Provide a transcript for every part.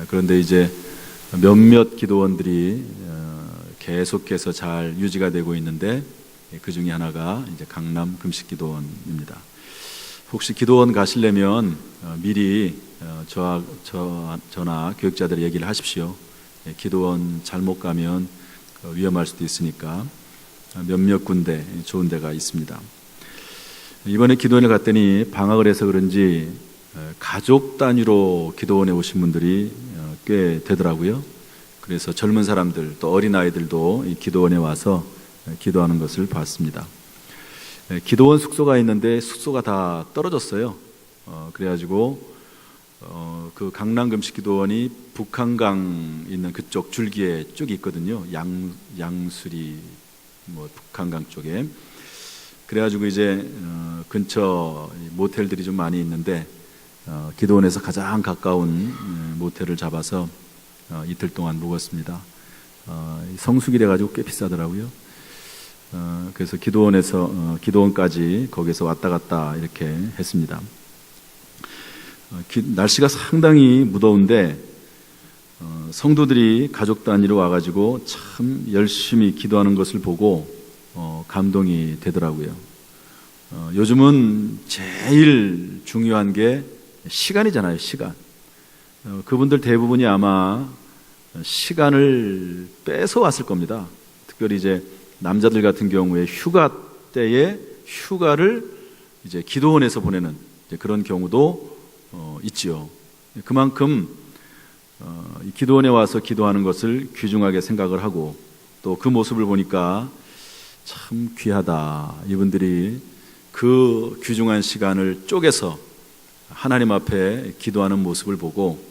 그런데 이제 몇몇 기도원들이 계속해서 잘 유지가 되고 있는데 그 중에 하나가 이제 강남 금식기도원입니다. 혹시 기도원 가시려면 미리 저나 교육자들 얘기를 하십시오. 기도원 잘못 가면 위험할 수도 있으니까 몇몇 군데 좋은 데가 있습니다. 이번에 기도원에 갔더니 방학을 해서 그런지 가족 단위로 기도원에 오신 분들이 꽤 되더라고요. 그래서 젊은 사람들 또 어린아이들도 이 기도원에 와서 기도하는 것을 봤습니다. 기도원 숙소가 있는데 숙소가 다 떨어졌어요. 그래가지고 그 강남 금식기도원이 북한강 있는 그쪽 줄기에 쭉 있거든요. 양수리 북한강 쪽에. 그래가지고 이제 근처 모텔들이 좀 많이 있는데 기도원에서 가장 가까운 모텔을 잡아서 이틀 동안 묵었습니다. 성수기래 가지고 꽤 비싸더라고요. 그래서 기도원까지 거기서 왔다 갔다 이렇게 했습니다. 날씨가 상당히 무더운데 성도들이 가족 단위로 와가지고 참 열심히 기도하는 것을 보고 감동이 되더라고요. 요즘은 제일 중요한 게 시간이잖아요. 시간. 그분들 대부분이 아마 시간을 빼서 왔을 겁니다. 특별히 이제 남자들 같은 경우에 휴가 때에 휴가를 이제 기도원에서 보내는 그런 경우도 있지요. 그만큼 이 기도원에 와서 기도하는 것을 귀중하게 생각을 하고 또 그 모습을 보니까 참 귀하다. 이분들이 그 귀중한 시간을 쪼개서 하나님 앞에 기도하는 모습을 보고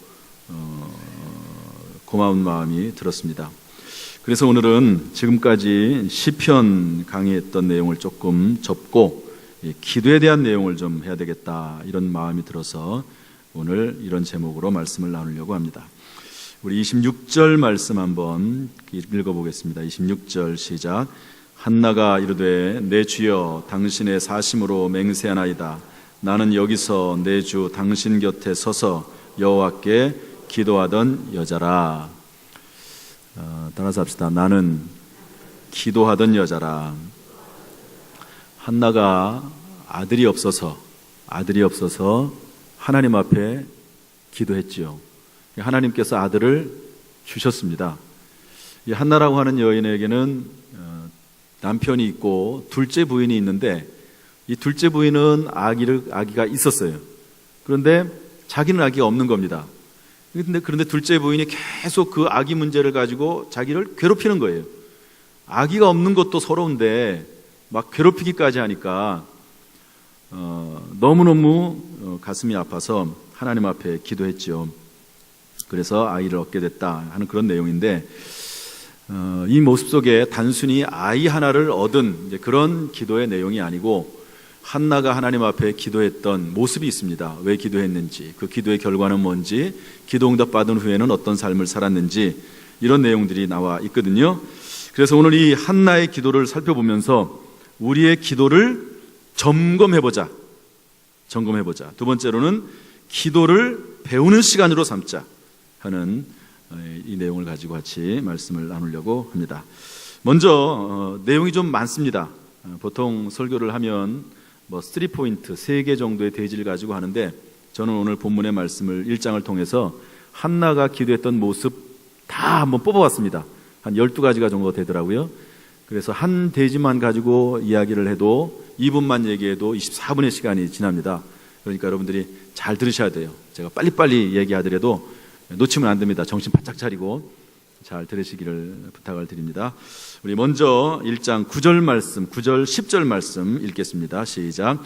고마운 마음이 들었습니다. 그래서 오늘은 지금까지 시편 강의했던 내용을 조금 접고 기도에 대한 내용을 좀 해야 되겠다 이런 마음이 들어서 오늘 이런 제목으로 말씀을 나누려고 합니다. 우리 26절 말씀 한번 읽어보겠습니다. 26절 시작. 한나가 이르되 내 주여 당신의 사심으로 맹세하나이다. 나는 여기서 내 주 당신 곁에 서서 여호와께 기도하던 여자라. 따라서 합시다. 나는 기도하던 여자라. 한나가 아들이 없어서 하나님 앞에 기도했지요. 하나님께서 아들을 주셨습니다. 이 한나라고 하는 여인에게는 남편이 있고 둘째 부인이 있는데 이 둘째 부인은 아기가 있었어요. 그런데 자기는 아기가 없는 겁니다. 그런데 둘째 부인이 계속 그 아기 문제를 가지고 자기를 괴롭히는 거예요. 아기가 없는 것도 서러운데 막 괴롭히기까지 하니까 너무너무 가슴이 아파서 하나님 앞에 기도했죠. 그래서 아이를 얻게 됐다 하는 그런 내용인데 이 모습 속에 단순히 아이 하나를 얻은 이제 그런 기도의 내용이 아니고 한나가 하나님 앞에 기도했던 모습이 있습니다. 왜 기도했는지, 그 기도의 결과는 뭔지, 기도 응답 받은 후에는 어떤 삶을 살았는지 이런 내용들이 나와 있거든요. 그래서 오늘 이 한나의 기도를 살펴보면서 우리의 기도를 점검해보자. 두 번째로는 기도를 배우는 시간으로 삼자 하는 이 내용을 가지고 같이 말씀을 나누려고 합니다. 먼저 내용이 좀 많습니다. 보통 설교를 하면 3포인트, 3개 정도의 대지를 가지고 하는데 저는 오늘 본문의 말씀을 1장을 통해서 한나가 기도했던 모습 다 한번 뽑아봤습니다. 한 12가지가 정도 되더라고요. 그래서 한 대지만 가지고 이야기를 해도 2분만 얘기해도 24분의 시간이 지납니다. 그러니까 여러분들이 잘 들으셔야 돼요. 제가 빨리빨리 얘기하더라도 놓치면 안 됩니다. 정신 바짝 차리고 잘 들으시기를 부탁을 드립니다. 우리 먼저 1장 9절 말씀, 9절 10절 말씀 읽겠습니다. 시작.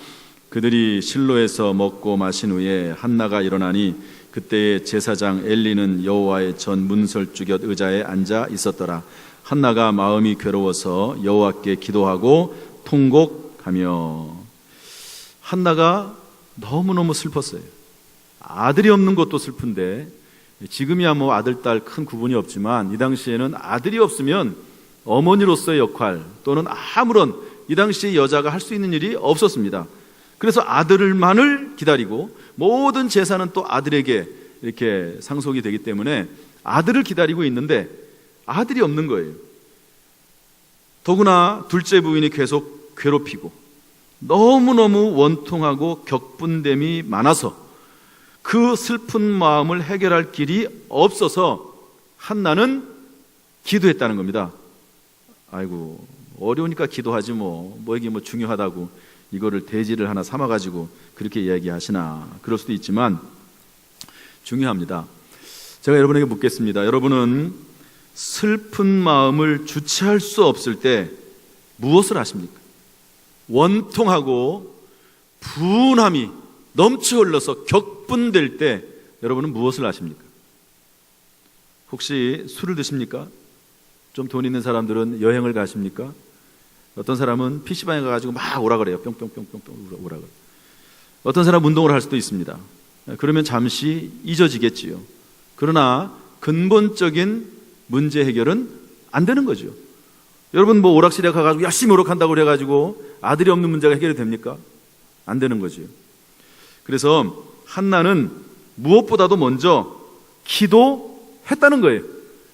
그들이 실로에서 먹고 마신 후에 한나가 일어나니 그때의 제사장 엘리는 여호와의 전 문설주 곁 의자에 앉아 있었더라. 한나가 마음이 괴로워서 여호와께 기도하고 통곡하며. 한나가 너무너무 슬펐어요. 아들이 없는 것도 슬픈데 지금이야 아들, 딸 큰 구분이 없지만 이 당시에는 아들이 없으면 어머니로서의 역할 또는 아무런 이 당시 여자가 할 수 있는 일이 없었습니다. 그래서 아들만을 기다리고 모든 제사는 또 아들에게 이렇게 상속이 되기 때문에 아들을 기다리고 있는데 아들이 없는 거예요. 더구나 둘째 부인이 계속 괴롭히고 너무너무 원통하고 격분됨이 많아서 그 슬픈 마음을 해결할 길이 없어서 한나는 기도했다는 겁니다. 아이고, 어려우니까 기도하지 뭐 이게 뭐 중요하다고 이거를 대지를 하나 삼아가지고 그렇게 이야기하시나, 그럴 수도 있지만 중요합니다. 제가 여러분에게 묻겠습니다. 여러분은 슬픈 마음을 주체할 수 없을 때 무엇을 하십니까? 원통하고 분함이 넘쳐 흘러서 격분될 때 여러분은 무엇을 하십니까? 혹시 술을 드십니까? 좀 돈 있는 사람들은 여행을 가십니까? 어떤 사람은 PC방에 가가지고 막 오라 그래요. 뿅뿅뿅뿅 오라 그래요. 어떤 사람은 운동을 할 수도 있습니다. 그러면 잠시 잊어지겠지요. 그러나 근본적인 문제 해결은 안 되는 거죠. 여러분 뭐 오락실에 가가지고 열심히 오락한다고 그래가지고 아들이 없는 문제가 해결이 됩니까? 안 되는 거죠. 그래서 한나는 무엇보다도 먼저 기도했다는 거예요.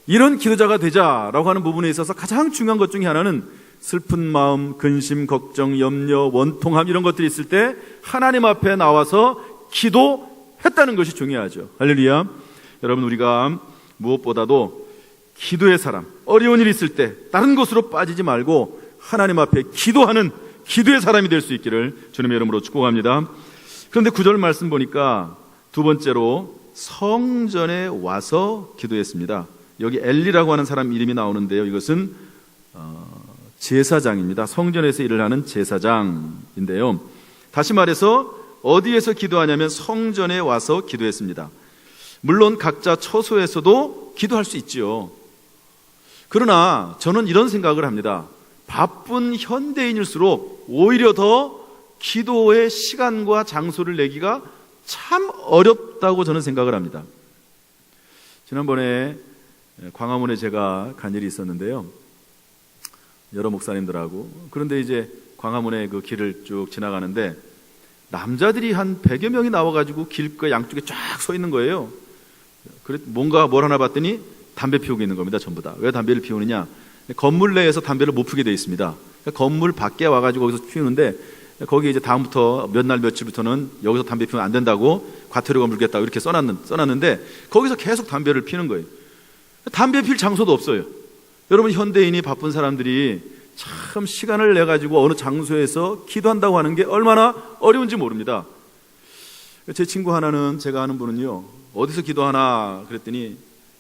이런 기도자가 되자라고 하는 부분에 있어서 가장 중요한 것 중에 하나는 슬픈 마음, 근심, 걱정, 염려, 원통함 이런 것들이 있을 때 하나님 앞에 나와서 기도했다는 것이 중요하죠. 할렐루야. 여러분, 우리가 무엇보다도 기도의 사람, 어려운 일이 있을 때 다른 곳으로 빠지지 말고 하나님 앞에 기도하는 기도의 사람이 될 수 있기를 주님의 이름으로 축복합니다. 그런데 9절 말씀 보니까 두 번째로 성전에 와서 기도했습니다. 여기 엘리라고 하는 사람 이름이 나오는데요, 이것은 제사장입니다. 성전에서 일을 하는 제사장인데요, 다시 말해서 어디에서 기도하냐면 성전에 와서 기도했습니다. 물론 각자 처소에서도 기도할 수 있지요. 그러나 저는 이런 생각을 합니다. 바쁜 현대인일수록 오히려 더 기도의 시간과 장소를 내기가 참 어렵다고 저는 생각을 합니다. 지난번에 광화문에 제가 간 일이 있었는데요, 여러 목사님들하고. 그런데 이제 광화문에 그 길을 쭉 지나가는데 남자들이 한 100여 명이 나와가지고 길가 양쪽에 쫙 서 있는 거예요. 그래 뭔가 뭘 하나 봤더니 담배 피우고 있는 겁니다. 전부 다. 왜 담배를 피우느냐? 건물 내에서 담배를 못 피우게 돼 있습니다. 건물 밖에 와가지고 거기서 피우는데, 거기 이제 다음부터 몇 날 며칠부터는 여기서 담배 피우면 안 된다고 과태료가 물겠다 이렇게 써놨는데 거기서 계속 담배를 피우는 거예요. 담배 필 장소도 없어요. 여러분, 현대인이 바쁜 사람들이 참 시간을 내가지고 어느 장소에서 기도한다고 하는 게 얼마나 어려운지 모릅니다. 제 친구 하나는, 제가 아는 분은요, 어디서 기도하나 그랬더니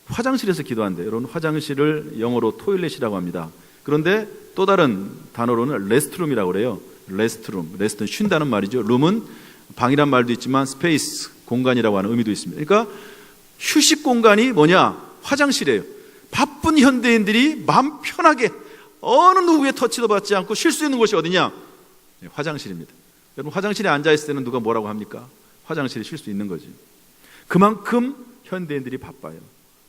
화장실에서 기도한대요. 여러분, 화장실을 영어로 토일렛이라고 합니다. 그런데 또 다른 단어로는 레스트룸이라고 그래요. 레스트룸, 쉰다는 말이죠. 룸은 방이란 말도 있지만 스페이스, 공간이라고 하는 의미도 있습니다. 그러니까 휴식 공간이 뭐냐? 화장실이에요. 바쁜 현대인들이 마음 편하게 어느 누구의 터치도 받지 않고 쉴 수 있는 곳이 어디냐? 화장실입니다. 여러분, 화장실에 앉아있을 때는 누가 뭐라고 합니까? 화장실에 쉴 수 있는 거지. 그만큼 현대인들이 바빠요.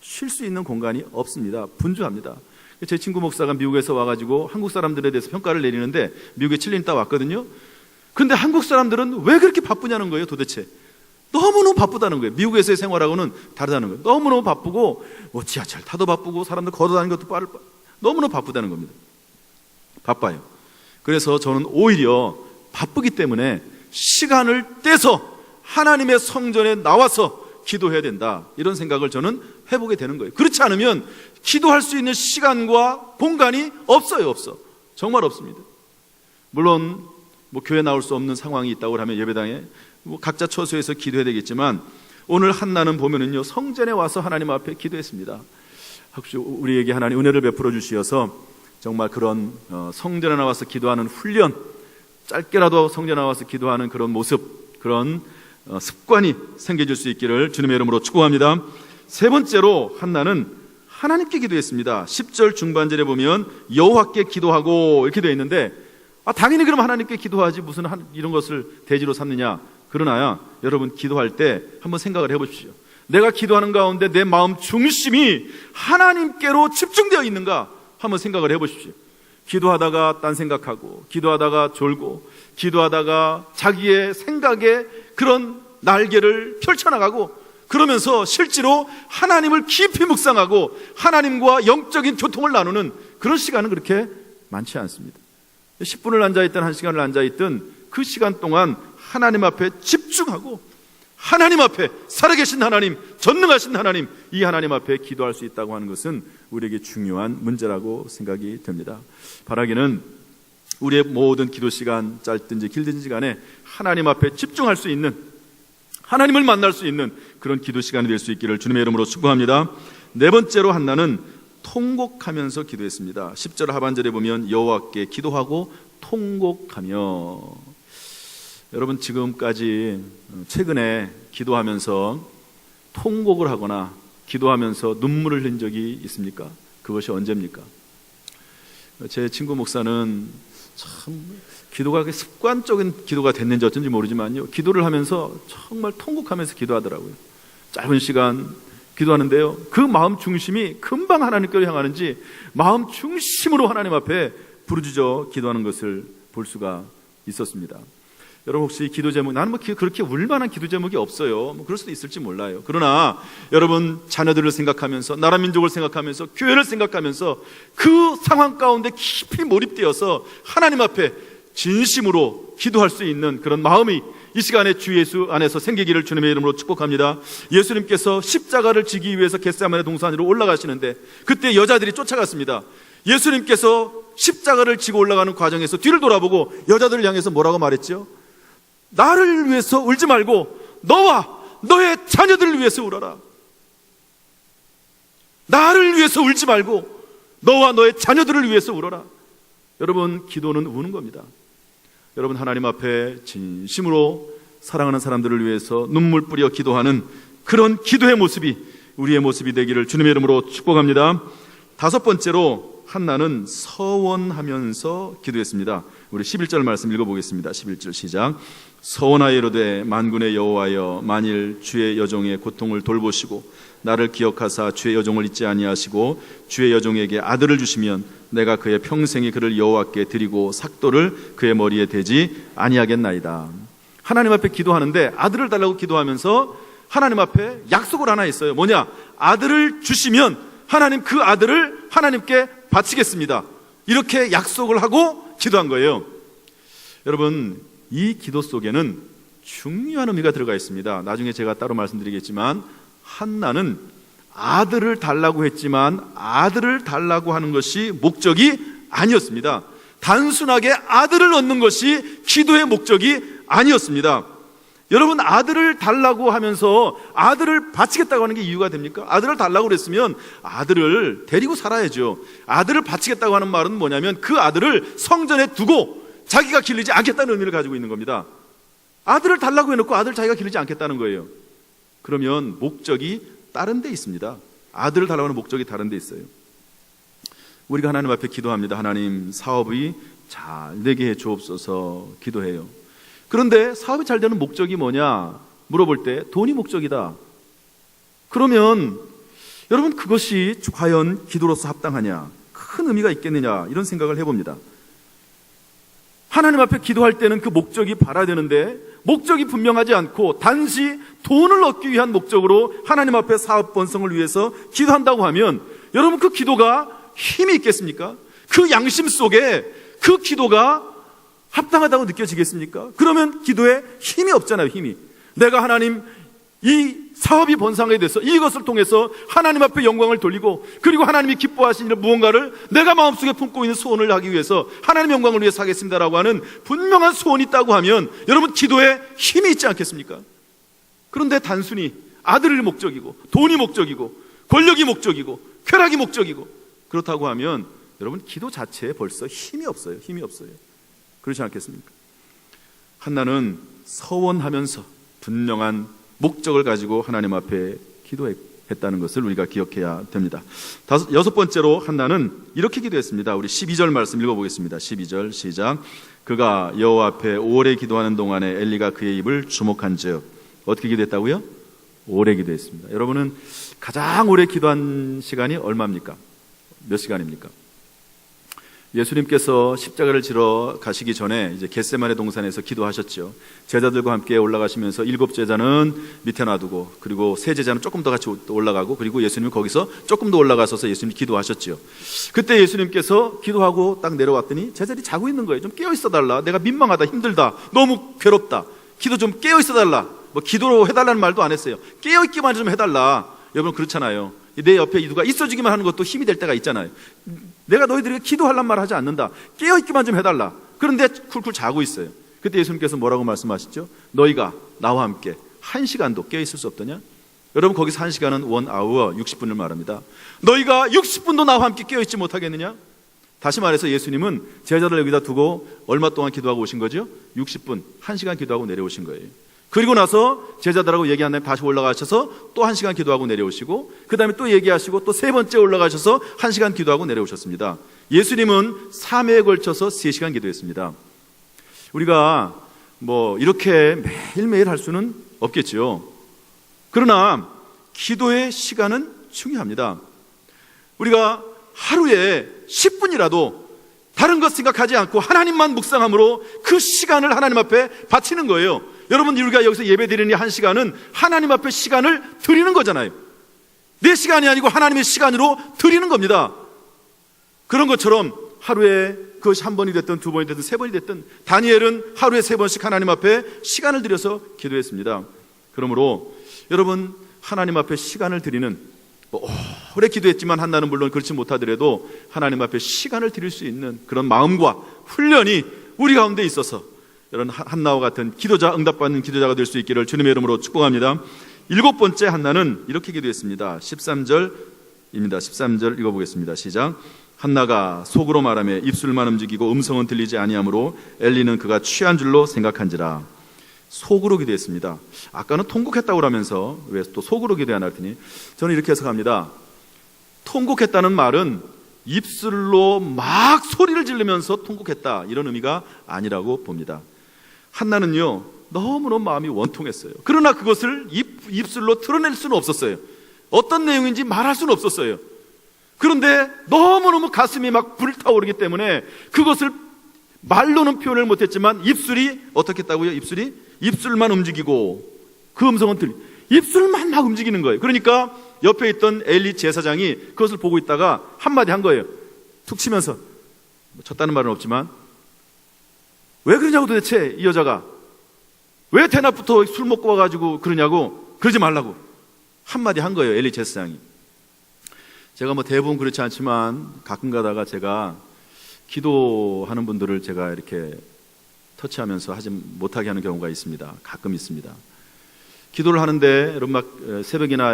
쉴 수 있는 공간이 없습니다. 분주합니다. 제 친구 목사가 미국에서 와가지고 한국 사람들에 대해서 평가를 내리는데, 미국에 7년 있다 왔거든요. 그런데 한국 사람들은 왜 그렇게 바쁘냐는 거예요, 도대체. 너무너무 바쁘다는 거예요. 미국에서의 생활하고는 다르다는 거예요. 너무너무 바쁘고, 뭐 지하철 타도 바쁘고, 사람들 걸어다니는 것도 너무너무 바쁘다는 겁니다. 바빠요. 그래서 저는 오히려 바쁘기 때문에 시간을 떼서 하나님의 성전에 나와서 기도해야 된다, 이런 생각을 저는 해보게 되는 거예요. 그렇지 않으면 기도할 수 있는 시간과 공간이 없어요. 정말 없습니다. 물론 뭐 교회 나올 수 없는 상황이 있다고 하면 예배당에 뭐 각자 처소에서 기도해야 되겠지만, 오늘 한나는 보면은요, 성전에 와서 하나님 앞에 기도했습니다. 혹시 우리에게 하나님 은혜를 베풀어 주시어서 정말 그런 성전에 나와서 기도하는 훈련, 짧게라도 성전에 나와서 기도하는 그런 모습, 그런 습관이 생겨질 수 있기를 주님의 이름으로 축복합니다. 세 번째로 한나는 하나님께 기도했습니다. 10절 중반절에 보면 여호와께 기도하고 이렇게 되어 있는데, 당연히 그럼 하나님께 기도하지 무슨 이런 것을 대지로 삼느냐. 그러나 여러분, 기도할 때 한번 생각을 해보십시오. 내가 기도하는 가운데 내 마음 중심이 하나님께로 집중되어 있는가 한번 생각을 해보십시오. 기도하다가 딴 생각하고, 기도하다가 졸고, 기도하다가 자기의 생각에 그런 날개를 펼쳐나가고, 그러면서 실제로 하나님을 깊이 묵상하고 하나님과 영적인 교통을 나누는 그런 시간은 그렇게 많지 않습니다. 10분을 앉아있든 1시간을 앉아있든 그 시간 동안 하나님 앞에 집중하고 하나님 앞에 살아계신 하나님, 전능하신 하나님, 이 하나님 앞에 기도할 수 있다고 하는 것은 우리에게 중요한 문제라고 생각이 됩니다. 바라기는 우리의 모든 기도 시간, 짧든지 길든지 간에 하나님 앞에 집중할 수 있는, 하나님을 만날 수 있는 그런 기도 시간이 될 수 있기를 주님의 이름으로 축복합니다. 네 번째로 한나는 통곡하면서 기도했습니다. 10절 하반절에 보면 여호와께 기도하고 통곡하며. 여러분, 지금까지 최근에 기도하면서 통곡을 하거나 기도하면서 눈물을 흘린 적이 있습니까? 그것이 언제입니까? 제 친구 목사는 참 기도가 습관적인 기도가 됐는지 어쩐지 모르지만요, 기도를 하면서 정말 통곡하면서 기도하더라고요. 짧은 시간 기도하는데요, 그 마음 중심이 금방 하나님께로 향하는지 마음 중심으로 하나님 앞에 부르짖어 기도하는 것을 볼 수가 있었습니다. 여러분, 혹시 기도 제목, 나는 그렇게 울만한 기도 제목이 없어요. 그럴 수도 있을지 몰라요. 그러나 여러분, 자녀들을 생각하면서, 나라 민족을 생각하면서, 교회를 생각하면서 그 상황 가운데 깊이 몰입되어서 하나님 앞에 진심으로 기도할 수 있는 그런 마음이 이 시간에 주 예수 안에서 생기기를 주님의 이름으로 축복합니다. 예수님께서 십자가를 지기 위해서 겟세마네 동산으로 올라가시는데 그때 여자들이 쫓아갔습니다. 예수님께서 십자가를 지고 올라가는 과정에서 뒤를 돌아보고 여자들을 향해서 뭐라고 말했죠? 나를 위해서 울지 말고 너와 너의 자녀들을 위해서 울어라. 나를 위해서 울지 말고 너와 너의 자녀들을 위해서 울어라. 여러분, 기도는 우는 겁니다. 여러분, 하나님 앞에 진심으로 사랑하는 사람들을 위해서 눈물 뿌려 기도하는 그런 기도의 모습이 우리의 모습이 되기를 주님의 이름으로 축복합니다. 다섯 번째로 한나는 서원하면서 기도했습니다. 우리 11절 말씀 읽어보겠습니다. 11절 시작. 서원하여 이르되 만군의 여호와여, 만일 주의 여종의 고통을 돌보시고 나를 기억하사 주의 여종을 잊지 아니하시고 주의 여종에게 아들을 주시면 내가 그의 평생에 그를 여호와께 드리고 삭도를 그의 머리에 대지 아니하겠나이다. 하나님 앞에 기도하는데 아들을 달라고 기도하면서 하나님 앞에 약속을 하나 했어요. 뭐냐? 아들을 주시면 하나님 그 아들을 하나님께 바치겠습니다. 이렇게 약속을 하고 기도한 거예요. 여러분, 이 기도 속에는 중요한 의미가 들어가 있습니다. 나중에 제가 따로 말씀드리겠지만 한나는 아들을 달라고 했지만 아들을 달라고 하는 것이 목적이 아니었습니다. 단순하게 아들을 얻는 것이 기도의 목적이 아니었습니다. 여러분, 아들을 달라고 하면서 아들을 바치겠다고 하는 게 이유가 됩니까? 아들을 달라고 그랬으면 아들을 데리고 살아야죠. 아들을 바치겠다고 하는 말은 뭐냐면 그 아들을 성전에 두고 자기가 기르지 않겠다는 의미를 가지고 있는 겁니다. 아들을 달라고 해놓고 아들 자기가 기르지 않겠다는 거예요. 그러면 목적이 다른 데 있습니다. 아들을 달라고 하는 목적이 다른 데 있어요. 우리가 하나님 앞에 기도합니다. 하나님, 사업이 잘 되게 해 주옵소서 기도해요. 그런데 사업이 잘 되는 목적이 뭐냐 물어볼 때 돈이 목적이다. 그러면 여러분, 그것이 과연 기도로서 합당하냐, 큰 의미가 있겠느냐, 이런 생각을 해봅니다. 하나님 앞에 기도할 때는 그 목적이 바라야 되는데 목적이 분명하지 않고 단지 돈을 얻기 위한 목적으로 하나님 앞에 사업 번성을 위해서 기도한다고 하면 여러분, 그 기도가 힘이 있겠습니까? 그 양심 속에 그 기도가 합당하다고 느껴지겠습니까? 그러면 기도에 힘이 없잖아요. 힘이. 내가 하나님, 이 사업이 번성하게 돼서 이것을 통해서 하나님 앞에 영광을 돌리고 그리고 하나님이 기뻐하시는 무언가를 내가 마음속에 품고 있는 소원을 하기 위해서 하나님 영광을 위해서 하겠습니다라고 하는 분명한 소원이 있다고 하면 여러분, 기도에 힘이 있지 않겠습니까? 그런데 단순히 아들이 목적이고 돈이 목적이고 권력이 목적이고 쾌락이 목적이고 그렇다고 하면 여러분, 기도 자체에 벌써 힘이 없어요. 힘이 없어요. 그렇지 않겠습니까? 한나는 서원하면서 분명한 목적을 가지고 하나님 앞에 기도했다는 것을 우리가 기억해야 됩니다. 여섯 번째로 한나는 이렇게 기도했습니다. 우리 12절 말씀 읽어보겠습니다. 12절 시작. 그가 여호와 앞에 오래 기도하는 동안에 엘리가 그의 입을 주목한즉. 어떻게 기도했다고요? 오래 기도했습니다. 여러분은 가장 오래 기도한 시간이 얼마입니까? 몇 시간입니까? 예수님께서 십자가를 지러 가시기 전에 이제 겟세마네 동산에서 기도하셨죠. 제자들과 함께 올라가시면서 7 제자는 밑에 놔두고, 그리고 3 제자는 조금 더 같이 올라가고, 그리고 예수님은 거기서 조금 더 올라가셔서 예수님 기도하셨죠. 그때 예수님께서 기도하고 딱 내려왔더니 제자들이 자고 있는 거예요. 좀 깨어 있어 달라. 내가 민망하다, 힘들다, 너무 괴롭다. 기도 좀 깨어 있어 달라. 뭐 기도로 해달라는 말도 안 했어요. 깨어 있기만 좀 해달라. 여러분 그렇잖아요. 내 옆에 누가 있어주기만 하는 것도 힘이 될 때가 있잖아요. 내가 너희들에게 기도하란 말 하지 않는다. 깨어있기만 좀 해달라. 그런데 쿨쿨 자고 있어요. 그때 예수님께서 뭐라고 말씀하시죠? 너희가 나와 함께 1시간도 깨어있을 수 없더냐? 여러분 거기서 1시간은 1hour 60분을 말합니다. 너희가 60분도 나와 함께 깨어있지 못하겠느냐? 다시 말해서 예수님은 제자들 여기다 두고 얼마 동안 기도하고 오신 거죠? 60분, 1시간 기도하고 내려오신 거예요. 그리고 나서 제자들하고 얘기한 다음에 다시 올라가셔서 또 1시간 기도하고 내려오시고, 그 다음에 또 얘기하시고 또 3번째 올라가셔서 1시간 기도하고 내려오셨습니다. 예수님은 3회에 걸쳐서 3시간 기도했습니다. 우리가 뭐 이렇게 매일매일 할 수는 없겠죠. 그러나 기도의 시간은 중요합니다. 우리가 하루에 10분이라도 다른 것 생각하지 않고 하나님만 묵상함으로 그 시간을 하나님 앞에 바치는 거예요. 여러분 우리가 여기서 예배 드리는 1시간은 하나님 앞에 시간을 드리는 거잖아요. 내 시간이 아니고 하나님의 시간으로 드리는 겁니다. 그런 것처럼 하루에 그것이 1번이 됐든 2번이 됐든 3번이 됐든 다니엘은 하루에 3번씩 하나님 앞에 시간을 들여서 기도했습니다. 그러므로 여러분 하나님 앞에 시간을 드리는, 오래 기도했지만 한나는 물론 그렇지 못하더라도 하나님 앞에 시간을 드릴 수 있는 그런 마음과 훈련이 우리 가운데 있어서 이런 한나와 같은 기도자, 응답받는 기도자가 될 수 있기를 주님의 이름으로 축복합니다. 7번째 한나는 이렇게 기도했습니다. 13절입니다. 13절 읽어보겠습니다. 시작. 한나가 속으로 말하며 입술만 움직이고 음성은 들리지 아니하므로 엘리는 그가 취한 줄로 생각한지라. 속으로 기도했습니다. 아까는 통곡했다고 그러면서 왜 또 속으로 기도하나 했더니 저는 이렇게 해석합니다. 통곡했다는 말은 입술로 막 소리를 지르면서 통곡했다, 이런 의미가 아니라고 봅니다. 한나는요 너무너무 마음이 원통했어요. 그러나 그것을 입술로 드러낼 수는 없었어요. 어떤 내용인지 말할 수는 없었어요. 그런데 너무너무 가슴이 막 불타오르기 때문에 그것을 말로는 표현을 못했지만 입술이 어떻게 했다고요? 입술만 움직이고 그 음성은 입술만 막 움직이는 거예요. 그러니까 옆에 있던 엘리 제사장이 그것을 보고 있다가 한마디 한 거예요. 툭 치면서, 쳤다는 말은 없지만, 왜 그러냐고 도대체 이 여자가 왜 대낮부터 술 먹고 와가지고 그러냐고, 그러지 말라고 한마디 한 거예요. 엘리 제사장이. 제가 뭐 대부분 그렇지 않지만 가끔 가다가 제가 기도하는 분들을 제가 이렇게 터치하면서 하지 못하게 하는 경우가 있습니다. 가끔 있습니다. 기도를 하는데 여러분 막 새벽이나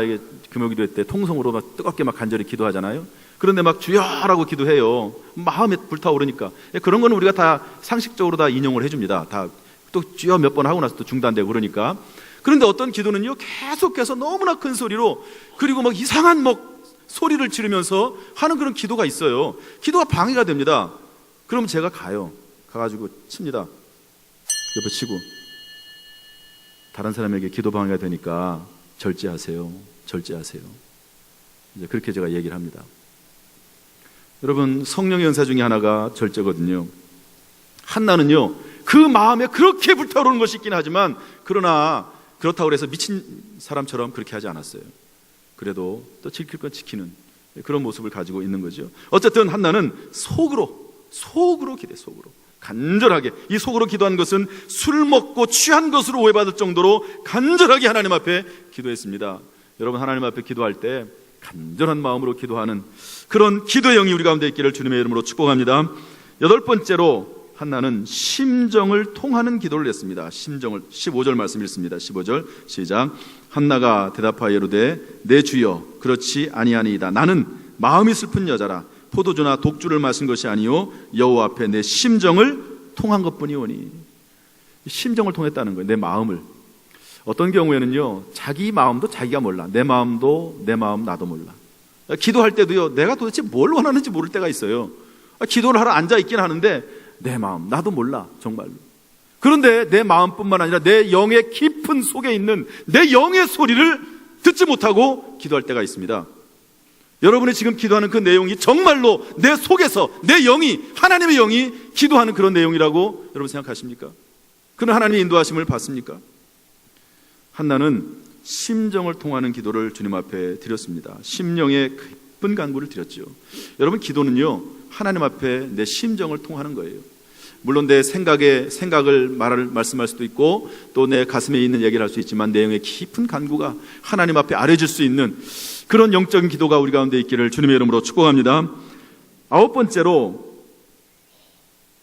금요기도 때 통성으로 막 뜨겁게 막 간절히 기도하잖아요. 그런데 막 주여라고 기도해요. 마음에 불타오르니까. 그런 거는 우리가 다 상식적으로 다 인용을 해줍니다. 다 또 주여 몇 번 하고 나서 또 중단되고 그러니까. 그런데 어떤 기도는요 계속해서 너무나 큰 소리로, 그리고 막 이상한 막 소리를 지르면서 하는 그런 기도가 있어요. 기도가 방해가 됩니다. 그럼 제가 가가지고 칩니다. 옆에 치고, 다른 사람에게 기도 방해가 되니까 절제하세요. 이제 그렇게 제가 얘기를 합니다. 여러분 성령의 은사 중에 하나가 절제거든요. 한나는요 그 마음에 그렇게 불타오르는 것이 있긴 하지만, 그러나 그렇다고 해서 미친 사람처럼 그렇게 하지 않았어요. 그래도 또 지킬 건 지키는 그런 모습을 가지고 있는 거죠. 어쨌든 한나는 속으로 기도해. 속으로 간절하게. 이 속으로 기도한 것은 술 먹고 취한 것으로 오해받을 정도로 간절하게 하나님 앞에 기도했습니다. 여러분 하나님 앞에 기도할 때 간절한 마음으로 기도하는 그런 기도의 영이 우리 가운데 있기를 주님의 이름으로 축복합니다. 8번째로 한나는 심정을 통하는 기도를 했습니다. 15절 말씀 읽습니다. 15절 시작. 한나가 대답하여 이르되 내 주여 그렇지 아니하니이다. 나는 마음이 슬픈 여자라. 포도주나 독주를 마신 것이 아니요 여호와 앞에 내 심정을 통한 것뿐이오니. 심정을 통했다는 거예요. 내 마음을. 어떤 경우에는요 자기 마음도 자기가 몰라. 내 마음 나도 몰라. 기도할 때도요 내가 도대체 뭘 원하는지 모를 때가 있어요. 기도를 하러 앉아 있긴 하는데 내 마음 나도 몰라 정말로. 그런데 내 마음뿐만 아니라 내 영의 깊은 속에 있는 내 영의 소리를 듣지 못하고 기도할 때가 있습니다. 여러분이 지금 기도하는 그 내용이 정말로 내 속에서 내 영이, 하나님의 영이 기도하는 그런 내용이라고 여러분 생각하십니까? 그런 하나님의 인도하심을 받습니까? 한나는 심정을 통하는 기도를 주님 앞에 드렸습니다. 심령의 깊은 간구를 드렸죠. 여러분, 기도는요, 하나님 앞에 내 심정을 통하는 거예요. 물론 내 생각을 말씀할 수도 있고 또 내 가슴에 있는 얘기를 할 수 있지만 내용의 깊은 간구가 하나님 앞에 아뢰질 수 있는 그런 영적인 기도가 우리 가운데 있기를 주님의 이름으로 축복합니다. 9번째로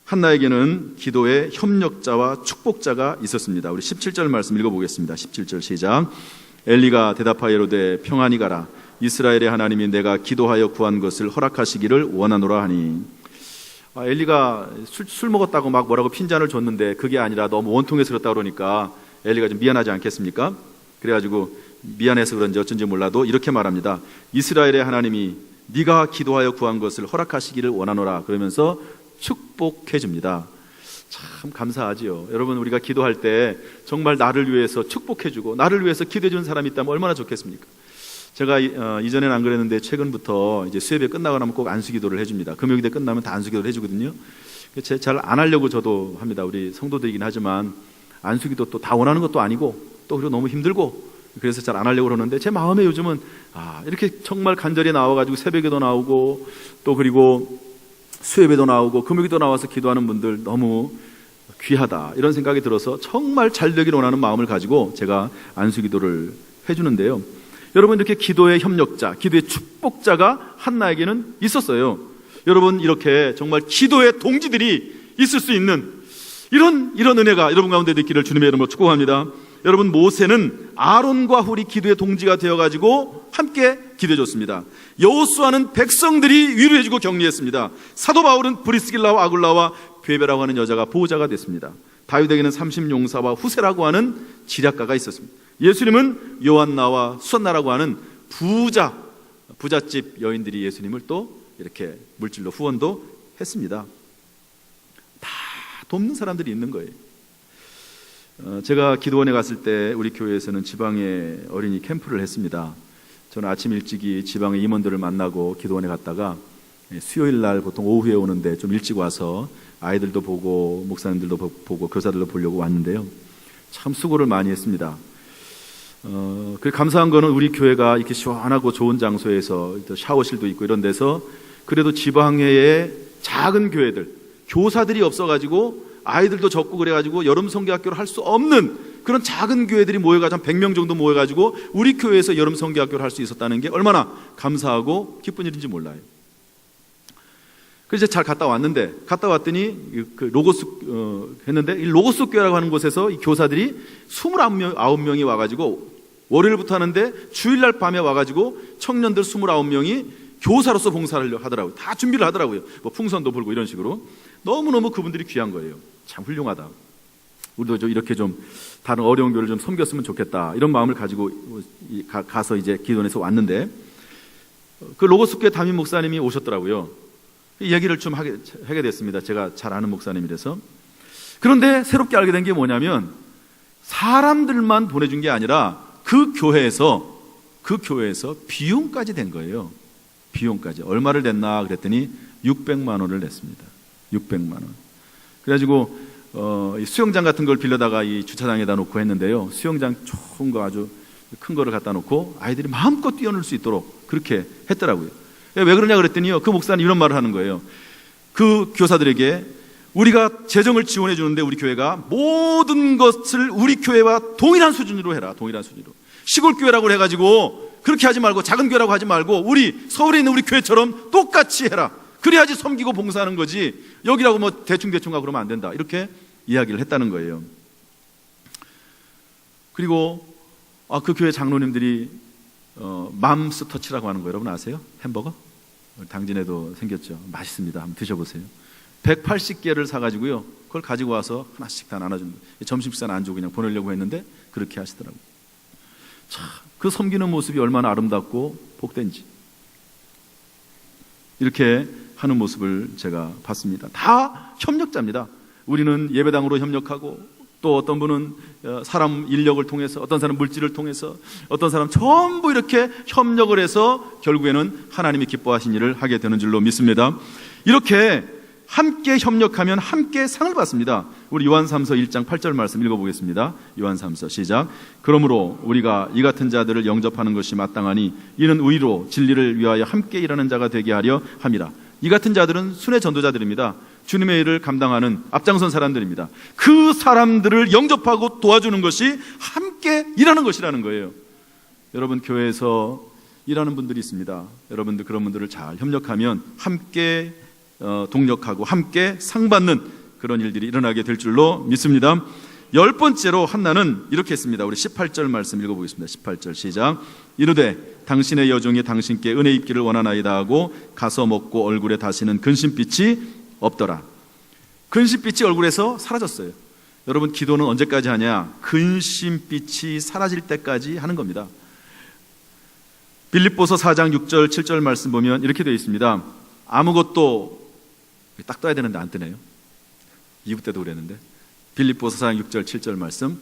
한나에게는 기도의 협력자와 축복자가 있었습니다. 우리 17절 말씀 읽어보겠습니다. 17절 시작. 엘리가 대답하여 이르되 평안히 가라. 이스라엘의 하나님이 내가 기도하여 구한 것을 허락하시기를 원하노라 하니. 엘리가 술 먹었다고 막 뭐라고 핀잔을 줬는데 그게 아니라 너무 원통해스럽다 그러니까 엘리가 좀 미안하지 않겠습니까? 그래가지고 미안해서 그런지 어쩐지 몰라도 이렇게 말합니다. 이스라엘의 하나님이 네가 기도하여 구한 것을 허락하시기를 원하노라. 그러면서 축복해 줍니다. 참 감사하지요. 여러분, 우리가 기도할 때 정말 나를 위해서 축복해 주고 나를 위해서 기도해 주는 사람이 있다면 얼마나 좋겠습니까? 제가 이전에는 안 그랬는데 최근부터 이제 수협에 끝나고 나면 꼭 안수기도를 해줍니다. 금요기대 끝나면 다 안수기도를 해주거든요. 잘 안 하려고 저도 합니다. 우리 성도들이긴 하지만 안수기도 또 다 원하는 것도 아니고 또 그리고 너무 힘들고 그래서 잘 안 하려고 그러는데 제 마음에 요즘은 이렇게 정말 간절히 나와가지고 새벽에도 나오고 또 그리고 수협에도 나오고 금요기도 나와서 기도하는 분들 너무 귀하다 이런 생각이 들어서 정말 잘 되기를 원하는 마음을 가지고 제가 안수기도를 해주는데요. 여러분, 이렇게 기도의 협력자, 기도의 축복자가 한나에게는 있었어요. 여러분, 이렇게 정말 기도의 동지들이 있을 수 있는 이런 은혜가 여러분 가운데 있기를 주님의 이름으로 축복합니다. 여러분, 모세는 아론과 훌이 기도의 동지가 되어가지고 함께 기도해줬습니다. 여호수아는 백성들이 위로해주고 격려했습니다. 사도 바울은 브리스길라와 아굴라와 베베라고 하는 여자가 보호자가 됐습니다. 다윗에게는 30용사와 후세라고 하는 지략가가 있었습니다. 예수님은 요한나와 수산나라고 하는 부잣집 여인들이 예수님을 또 이렇게 물질로 후원도 했습니다. 다 돕는 사람들이 있는 거예요. 제가 기도원에 갔을 때 우리 교회에서는 지방에 어린이 캠프를 했습니다. 저는 아침 일찍이 지방의 임원들을 만나고 기도원에 갔다가 수요일 날 보통 오후에 오는데 좀 일찍 와서 아이들도 보고 목사님들도 보고 교사들도 보려고 왔는데요. 참 수고를 많이 했습니다. 그 감사한 거는 우리 교회가 이렇게 시원하고 좋은 장소에서 샤워실도 있고 이런 데서 그래도 지방의 작은 교회들, 교사들이 없어가지고 아이들도 적고 그래가지고 여름 성경학교를 할 수 없는 그런 작은 교회들이 모여가지고 한 100명 정도 모여가지고 우리 교회에서 여름 성경학교를 할 수 있었다는 게 얼마나 감사하고 기쁜 일인지 몰라요. 그래서 잘 갔다 왔는데, 갔다 왔더니 그 로고스 했는데 이 로고스 교회라고 하는 곳에서 이 교사들이 29명이 와가지고 월요일부터 하는데 주일날 밤에 와가지고 청년들 29명이 교사로서 봉사를 하더라고요. 다 준비를 하더라고요. 뭐 풍선도 불고 이런 식으로. 너무너무 그분들이 귀한 거예요. 참 훌륭하다. 우리도 이렇게 좀 다른 어려운 교회를 좀 섬겼으면 좋겠다. 이런 마음을 가지고 가서 이제 기도원에서 왔는데 그 로고스 교회 담임 목사님이 오셨더라고요. 이 얘기를 좀 하게 됐습니다. 제가 잘 아는 목사님이라서. 그런데 새롭게 알게 된 게 뭐냐면 사람들만 보내준 게 아니라 그 교회에서 비용까지 된 거예요. 비용까지. 얼마를 냈나 그랬더니 600만 원을 냈습니다. 600만 원. 그래가지고 수영장 같은 걸 빌려다가 이 주차장에다 놓고 했는데요. 수영장 좋은 거 아주 큰 거를 갖다 놓고 아이들이 마음껏 뛰어놀 수 있도록 그렇게 했더라고요. 왜 그러냐 그랬더니요. 그 목사는 이런 말을 하는 거예요. 그 교사들에게 우리가 재정을 지원해 주는데 우리 교회가 모든 것을 우리 교회와 동일한 수준으로 해라. 동일한 수준으로. 시골 교회라고 해가지고 그렇게 하지 말고 작은 교회라고 하지 말고 우리 서울에 있는 우리 교회처럼 똑같이 해라. 그래야지 섬기고 봉사하는 거지. 여기라고 뭐 대충 하고 그러면 안 된다. 이렇게 이야기를 했다는 거예요. 그리고 그 교회 장로님들이 맘스 터치라고 하는 거 여러분 아세요? 햄버거? 당진에도 생겼죠. 맛있습니다. 한번 드셔보세요. 180개를 사가지고요. 그걸 가지고 와서 하나씩 다 나눠주는 거예요. 점심 식사는 안 주고 그냥 보내려고 했는데 그렇게 하시더라고요. 참, 그 섬기는 모습이 얼마나 아름답고 복된지. 이렇게 하는 모습을 제가 봤습니다. 다 협력자입니다. 우리는 예배당으로 협력하고 또 어떤 분은 사람 인력을 통해서, 어떤 사람 물질을 통해서, 어떤 사람 전부 이렇게 협력을 해서 결국에는 하나님이 기뻐하신 일을 하게 되는 줄로 믿습니다. 이렇게 함께 협력하면 함께 상을 받습니다. 우리 요한삼서 1장 8절 말씀 읽어보겠습니다. 요한삼서 시작. 그러므로 우리가 이 같은 자들을 영접하는 것이 마땅하니 이는 의로 진리를 위하여 함께 일하는 자가 되게 하려 함이라. 이 같은 자들은 순회 전도자들입니다. 주님의 일을 감당하는 앞장선 사람들입니다. 그 사람들을 영접하고 도와주는 것이 함께 일하는 것이라는 거예요. 여러분, 교회에서 일하는 분들이 있습니다. 여러분들 그런 분들을 잘 협력하면 함께 동력하고 함께 상받는 그런 일들이 일어나게 될 줄로 믿습니다. 10번째로 한나는 이렇게 했습니다. 우리 18절 말씀 읽어보겠습니다. 18절 시작. 이르되 당신의 여종이 당신께 은혜 입기를 원하나이다 하고 가서 먹고 얼굴에 다시는 근심빛이 없더라. 근심빛이 얼굴에서 사라졌어요. 여러분, 기도는 언제까지 하냐? 근심빛이 사라질 때까지 하는 겁니다. 빌립보서 4장 6절 7절 말씀 보면 이렇게 되어 있습니다. 아무것도 딱 떠야 되는데 안 뜨네요. 2부 때도 그랬는데. 빌립보서 4장 6절 7절 말씀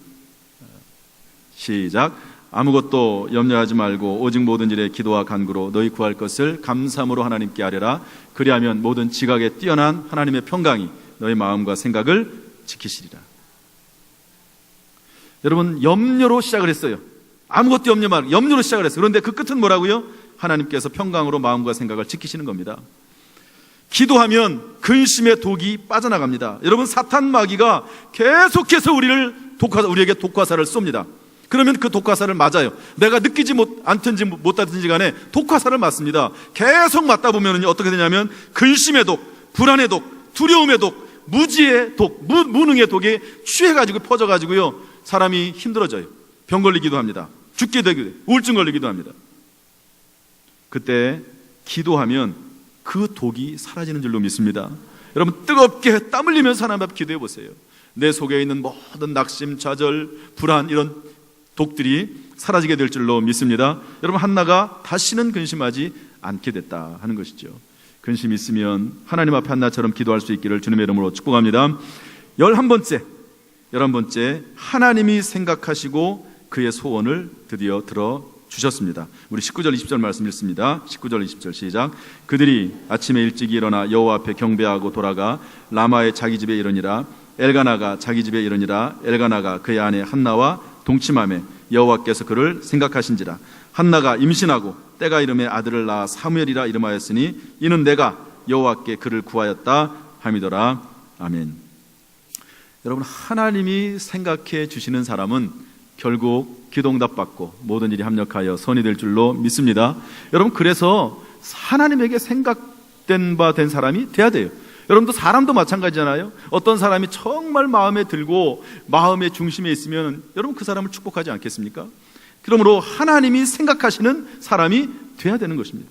시작. 아무것도 염려하지 말고 오직 모든 일에 기도와 간구로 너희 구할 것을 감사함으로 하나님께 아뢰라. 그리하면 모든 지각에 뛰어난 하나님의 평강이 너희 마음과 생각을 지키시리라. 여러분, 염려로 시작을 했어요. 아무것도 염려 말고 염려로 시작을 했어요. 그런데 그 끝은 뭐라고요? 하나님께서 평강으로 마음과 생각을 지키시는 겁니다. 기도하면 근심의 독이 빠져나갑니다. 여러분, 사탄 마귀가 계속해서 우리에게 독화살을 쏩니다. 그러면 그 독화살을 맞아요. 내가 느끼지 않든지 못하든지 간에 독화살을 맞습니다. 계속 맞다 보면 어떻게 되냐면 근심의 독, 불안의 독, 두려움의 독, 무지의 독, 무능의 독에 취해가지고 퍼져가지고요, 사람이 힘들어져요. 병 걸리기도 합니다. 죽게 되기도 해요. 우울증 걸리기도 합니다. 그때 기도하면 그 독이 사라지는 줄로 믿습니다. 여러분, 뜨겁게 땀 흘리면서 하나님 앞에 기도해 보세요. 내 속에 있는 모든 낙심, 좌절, 불안, 이런 독들이 사라지게 될 줄로 믿습니다. 여러분, 한나가 다시는 근심하지 않게 됐다 하는 것이죠. 근심이 있으면 하나님 앞에 한나처럼 기도할 수 있기를 주님의 이름으로 축복합니다. 11번째, 하나님이 생각하시고 그의 소원을 드디어 들어주셨습니다. 우리 19절 20절 말씀 읽습니다. 19절 20절 시작. 그들이 아침에 일찍 일어나 여호와 앞에 경배하고 돌아가 라마의 자기 집에 이르니라. 엘가나가 자기 집에 이르니라. 엘가나가 그의 아내 한나와 동침하매 여호와께서 그를 생각하신지라. 한나가 임신하고 때가 이름에 아들을 낳아 사무엘이라 이름하였으니 이는 내가 여호와께 그를 구하였다 함이더라. 아멘. 여러분, 하나님이 생각해 주시는 사람은 결국 기도응답받고 모든 일이 합력하여 선이 될 줄로 믿습니다. 여러분, 그래서 하나님에게 생각된 바 된 사람이 돼야 돼요. 여러분도 사람도 마찬가지잖아요. 어떤 사람이 정말 마음에 들고 마음의 중심에 있으면 여러분 그 사람을 축복하지 않겠습니까? 그러므로 하나님이 생각하시는 사람이 돼야 되는 것입니다.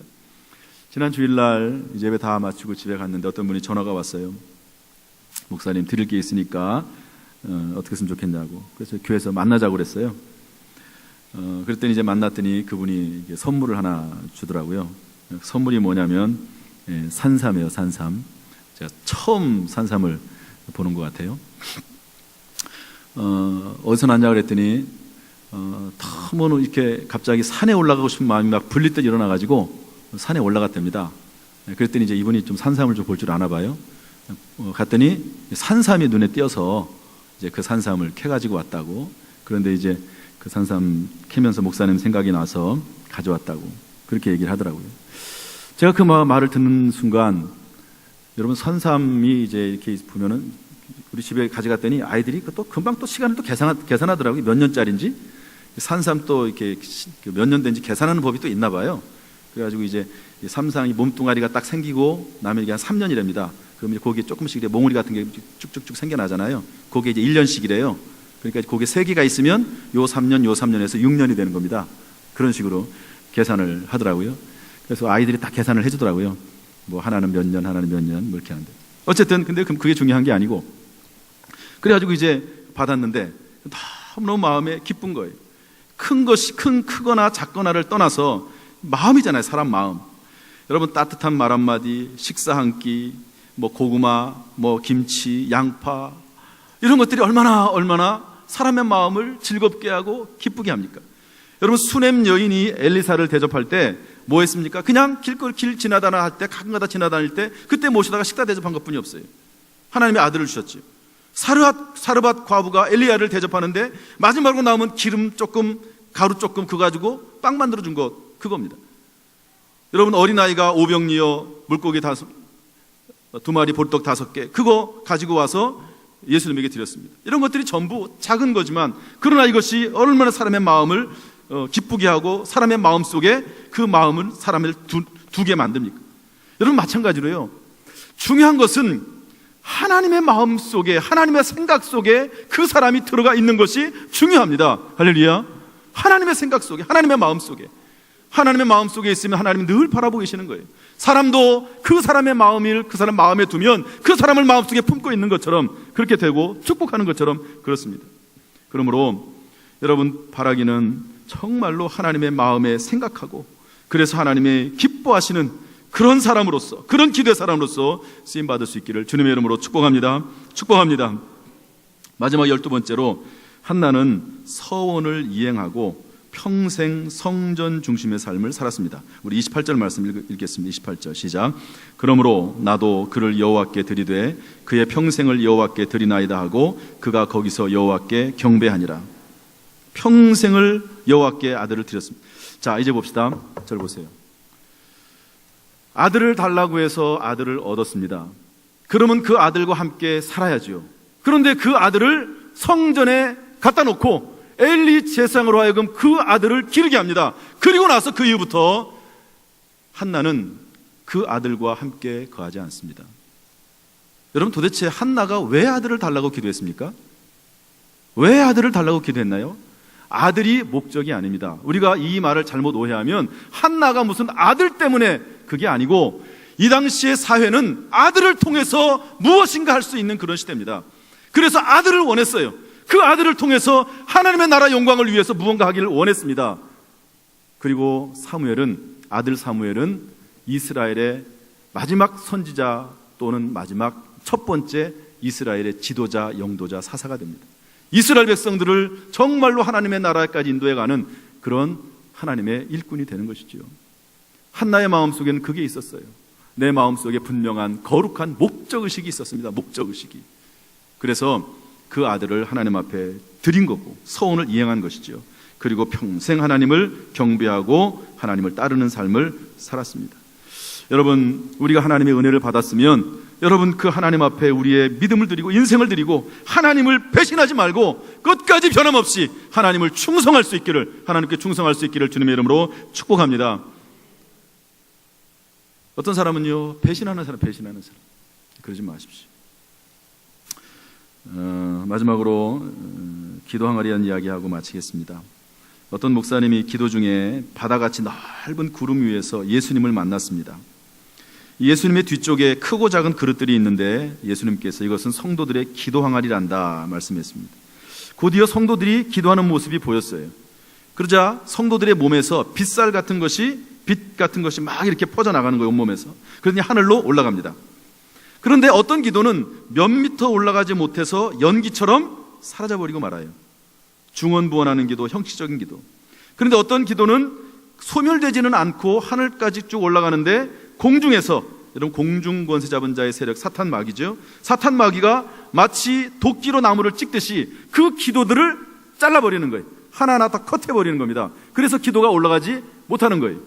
지난 주일날 이제 예배 다 마치고 집에 갔는데 어떤 분이 전화가 왔어요. 목사님, 드릴 게 있으니까 어떻게 했으면 좋겠냐고. 그래서 교회에서 만나자고 그랬어요. 그랬더니 이제 만났더니 그분이 선물을 하나 주더라고요. 선물이 뭐냐면 산삼이에요. 산삼. 제가 처음 산삼을 보는 것 같아요. 어디서 났냐 그랬더니 너무 이렇게 갑자기 산에 올라가고 싶은 마음이 막 불릴 듯 일어나가지고 산에 올라갔답니다. 그랬더니 이제 이분이 좀 산삼을 좀 볼 줄 아나 봐요. 갔더니 산삼이 눈에 띄어서 이제 그 산삼을 캐가지고 왔다고. 그런데 이제 그 산삼 캐면서 목사님 생각이 나서 가져왔다고 그렇게 얘기를 하더라고요. 제가 그 말을 듣는 순간, 여러분, 산삼이 이제 이렇게 보면은 우리 집에 가져갔더니 아이들이 또 금방 또 시간을 또 계산하더라고요. 몇 년짜리인지. 산삼 또 이렇게 몇 년 된지 계산하는 법이 또 있나 봐요. 그래가지고 이제 삼상이 몸뚱아리가 딱 생기고 나면 이게 한 3년이랍니다. 그럼 이제 거기에 조금씩 이제 몽우리 같은 게 쭉쭉쭉 생겨나잖아요. 그게 이제 1년씩이래요. 그러니까 거기에 3개가 있으면 요 3년, 요 3년에서 6년이 되는 겁니다. 그런 식으로 계산을 하더라고요. 그래서 아이들이 다 계산을 해주더라고요. 뭐 하나는 몇 년, 하나는 몇 년, 뭐 이렇게 하는데. 어쨌든 근데 그게 중요한 게 아니고, 그래가지고 이제 받았는데 너무너무 마음에 기쁜 거예요. 크거나 작거나를 떠나서 마음이잖아요. 사람 마음. 여러분, 따뜻한 말 한마디, 식사 한 끼, 뭐 고구마, 뭐 김치, 양파, 이런 것들이 얼마나 사람의 마음을 즐겁게 하고 기쁘게 합니까? 여러분, 수넴 여인이 엘리사를 대접할 때 뭐 했습니까? 그냥 길 지나다나 할 때, 가끔가다 지나다닐 때 그때 모시다가 식사 대접한 것뿐이 없어요. 하나님의 아들을 주셨죠. 사르밧 과부가 엘리야를 대접하는데 마지막으로 남은 기름 조금, 가루 조금 그거 가지고 빵 만들어 준 것, 그겁니다. 여러분, 어린아이가 오병이어 물고기 2마리, 보리떡 5개, 그거 가지고 와서 예수님에게 드렸습니다. 이런 것들이 전부 작은 거지만, 그러나 이것이 얼마나 사람의 마음을 기쁘게 하고 사람의 마음 속에 그 마음은 사람을 두게 만듭니까? 여러분, 마찬가지로요, 중요한 것은 하나님의 마음 속에, 하나님의 생각 속에 그 사람이 들어가 있는 것이 중요합니다. 할렐루야. 하나님의 생각 속에, 하나님의 마음 속에. 하나님의 마음 속에 있으면 하나님이 늘 바라보고 계시는 거예요. 사람도 그 사람의 마음을 그 사람 마음에 두면 그 사람을 마음속에 품고 있는 것처럼 그렇게 되고 축복하는 것처럼 그렇습니다. 그러므로 여러분, 바라기는 정말로 하나님의 마음에 생각하고, 그래서 하나님의 기뻐하시는 그런 사람으로서, 그런 기도의 사람으로서 쓰임받을 수 있기를 주님의 이름으로 축복합니다. 축복합니다. 마지막 12번째로, 한나는 서원을 이행하고 평생 성전 중심의 삶을 살았습니다. 우리 28절 말씀 읽겠습니다. 28절 시작. 그러므로 나도 그를 여호와께 드리되 그의 평생을 여호와께 드리나이다 하고 그가 거기서 여호와께 경배하니라. 평생을 여호와께 아들을 드렸습니다. 자, 이제 봅시다. 절 보세요. 아들을 달라고 해서 아들을 얻었습니다. 그러면 그 아들과 함께 살아야죠. 그런데 그 아들을 성전에 갖다 놓고 엘리 제사장으로 하여금 그 아들을 기르게 합니다. 그리고 나서 그 이후부터 한나는 그 아들과 함께 거하지 않습니다. 여러분, 도대체 한나가 왜 아들을 달라고 기도했습니까? 왜 아들을 달라고 기도했나요? 아들이 목적이 아닙니다. 우리가 이 말을 잘못 오해하면 한나가 무슨 아들 때문에, 그게 아니고 이 당시의 사회는 아들을 통해서 무엇인가 할 수 있는 그런 시대입니다. 그래서 아들을 원했어요. 그 아들을 통해서 하나님의 나라 영광을 위해서 무언가 하기를 원했습니다. 그리고 아들 사무엘은 이스라엘의 마지막 선지자 또는 마지막 첫 번째 이스라엘의 지도자, 영도자, 사사가 됩니다. 이스라엘 백성들을 정말로 하나님의 나라까지 인도해가는 그런 하나님의 일꾼이 되는 것이지요. 한나의 마음속에는 그게 있었어요. 내 마음속에 분명한 거룩한 목적의식이 있었습니다. 목적의식이. 그래서 그 아들을 하나님 앞에 드린 거고 서원을 이행한 것이죠. 그리고 평생 하나님을 경배하고 하나님을 따르는 삶을 살았습니다. 여러분, 우리가 하나님의 은혜를 받았으면 여러분, 그 하나님 앞에 우리의 믿음을 드리고 인생을 드리고 하나님을 배신하지 말고 끝까지 변함없이 하나님을 충성할 수 있기를, 하나님께 충성할 수 있기를 주님의 이름으로 축복합니다. 어떤 사람은요, 배신하는 사람. 그러지 마십시오. 마지막으로 기도 항아리에 대한 이야기하고 마치겠습니다. 어떤 목사님이 기도 중에 바다같이 넓은 구름 위에서 예수님을 만났습니다. 예수님의 뒤쪽에 크고 작은 그릇들이 있는데 예수님께서 이것은 성도들의 기도 항아리란다 말씀했습니다. 곧이어 성도들이 기도하는 모습이 보였어요. 그러자 성도들의 몸에서 빛 같은 것이 막 이렇게 퍼져나가는 거예요. 온몸에서. 그러니 하늘로 올라갑니다. 그런데 어떤 기도는 몇 미터 올라가지 못해서 연기처럼 사라져버리고 말아요. 중언부언하는 기도, 형식적인 기도. 그런데 어떤 기도는 소멸되지는 않고 하늘까지 쭉 올라가는데 공중에서, 여러분, 공중권세 잡은 자의 세력, 사탄 마귀죠. 사탄 마귀가 마치 도끼로 나무를 찍듯이 그 기도들을 잘라버리는 거예요. 하나하나 다 컷해버리는 겁니다. 그래서 기도가 올라가지 못하는 거예요.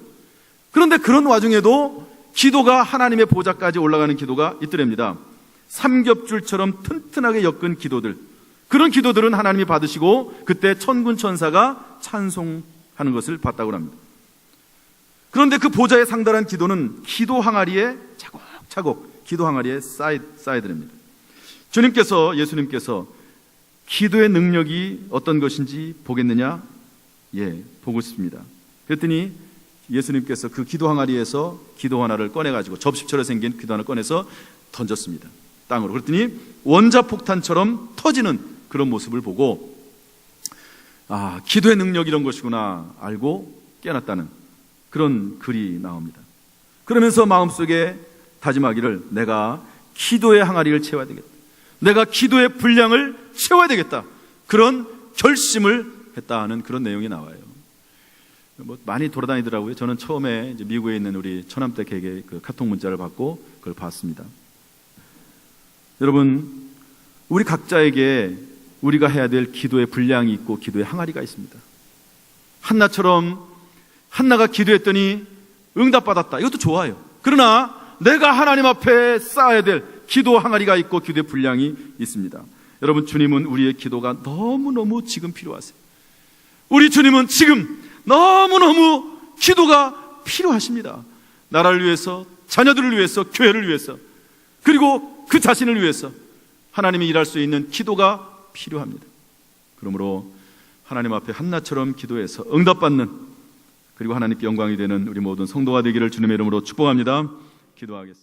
그런데 그런 와중에도 기도가 하나님의 보좌까지 올라가는 기도가 있더랍니다. 삼겹줄처럼 튼튼하게 엮은 기도들, 그런 기도들은 하나님이 받으시고 그때 천군 천사가 찬송하는 것을 봤다고 합니다. 그런데 그 보좌에 상달한 기도는 기도 항아리에 차곡차곡 기도 항아리에 쌓여드립니다. 예수님께서 기도의 능력이 어떤 것인지 보겠느냐? 예, 보고 싶습니다. 그랬더니 예수님께서 그 기도 항아리에서 기도 하나를 꺼내가지고 접시처럼 생긴 기도 하나를 꺼내서 던졌습니다. 땅으로. 그랬더니 원자폭탄처럼 터지는 그런 모습을 보고, 아, 기도의 능력이 이런 것이구나 알고 깨어났다는 그런 글이 나옵니다. 그러면서 마음속에 다짐하기를, 내가 기도의 항아리를 채워야 되겠다. 내가 기도의 분량을 채워야 되겠다. 그런 결심을 했다 하는 그런 내용이 나와요. 많이 돌아다니더라고요. 저는 처음에 이제 미국에 있는 우리 처남댁에게 그 카톡 문자를 받고 그걸 봤습니다. 여러분, 우리 각자에게 우리가 해야 될 기도의 분량이 있고 기도의 항아리가 있습니다. 한나처럼 한나가 기도했더니 응답받았다. 이것도 좋아요. 그러나 내가 하나님 앞에 쌓아야 될 기도 항아리가 있고 기도의 분량이 있습니다. 여러분, 주님은 우리의 기도가 너무너무 지금 필요하세요. 우리 주님은 지금 너무너무 기도가 필요하십니다. 나라를 위해서, 자녀들을 위해서, 교회를 위해서, 그리고 그 자신을 위해서 하나님이 일할 수 있는 기도가 필요합니다. 그러므로 하나님 앞에 한나처럼 기도해서 응답받는, 그리고 하나님께 영광이 되는 우리 모든 성도가 되기를 주님의 이름으로 축복합니다. 기도하겠습니다.